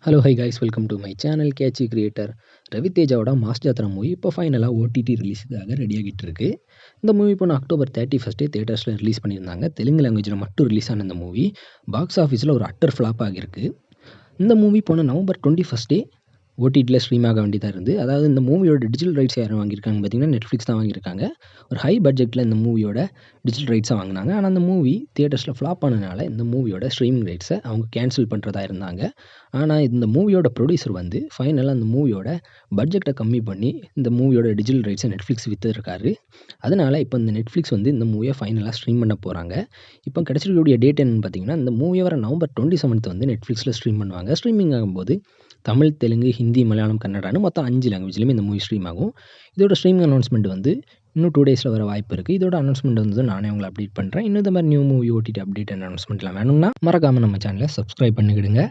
Hello hi guys welcome to my channel catchy creator. Ravi தேஜாவோட mass Jathara movie இப்போ ஃபைனலாக OTT ரிலீஸுக்காக ரெடியாகிட்டு இருக்கு. இந்த மூவி போன அக்டோபர் 31 தியேட்டர்ஸில் ரிலீஸ் பண்ணியிருந்தாங்க. தெலுங்கு லாங்குவேஜில் மட்டும் ரிலீஸ் ஆன இந்த மூவி பாக்ஸ் ஆஃபீஸில் ஒரு அட்டர் ஃப்ளாப் ஆகியிருக்கு. இந்த மூவி போன நவம்பர் 21 ஓடிடியில் ஸ்ட்ரீம் ஆக வேண்டியதாக இருந்து, அதாவது இந்த மூவியோட டிஜிட்டல் ரைட்ஸ் யாரும் வாங்கியிருக்காங்க பார்த்தீங்கன்னா நெட்ஃப்ளிக்ஸ் தான் வாங்கியிருக்காங்க. ஒரு ஹை பட்ஜெட்டில் இந்த மூவியோட டிஜிட்டல் ரைட்ஸை வாங்கினாங்க. ஆனால் அந்த மூவி தியேட்டர்ஸில் ஃப்ளாப் ஆனதுனால இந்த மூவியோட ஸ்ட்ரீமிங் ரைட்ஸை அவங்க கேன்சல் பண்ணுறதா இருந்தாங்க. ஆனால் இந்த மூவியோட ப்ரொடியூசர் வந்து ஃபைனலாக அந்த மூவியோட பட்ஜெட்டை கம்மி பண்ணி இந்த மூவியோட டிஜிட்டல் ரைட்ஸை நெட்ஃப்ளிக்ஸ் விற்றுருக்காரு. அதனால் இப்போ இந்த நெட்ஃப்ளிக்ஸ் வந்து இந்த மூவியை ஃபைனலாக ஸ்ட்ரீம் பண்ண போகிறாங்க. இப்போ கிடச்சிருக்கக்கூடிய டேட் என்னென்னு பார்த்தீங்கன்னா, இந்த மூவியை வர நவம்பர் 27 வந்து நெட்ஃப்ளிக்ஸில் ஸ்ட்ரீம் பண்ணுவாங்க. ஸ்ட்ரீமிங் ஆகும்போது தமிழ், தெலுங்கு, ஹிந்தி, மலையாளம், கன்னடான்னு மொத்தம் 5 லாங்குவேஜ்லையுமே இந்த மூவி ஸ்ட்ரீம் ஆகும். இதோட ஸ்ட்ரீமிங் அனௌன்ஸ்மெண்ட் வந்து இன்னும் 2 டேஸில் வர வாய்ப்பு இருக்குது. இதோட அனௌன்ஸ்மெண்ட் வந்து நானே உங்களை அப்டேட் பண்ணுறேன். இன்னும் இந்த மாதிரி நியூ மூவி ஓடிடி அப்டேட் அனௌன்ஸ்மெண்ட்லாம் வேணும்னா மறக்காமல் நம்ம சேனலை சப்ஸ்கிரைப் பண்ணிக்கிடுங்க.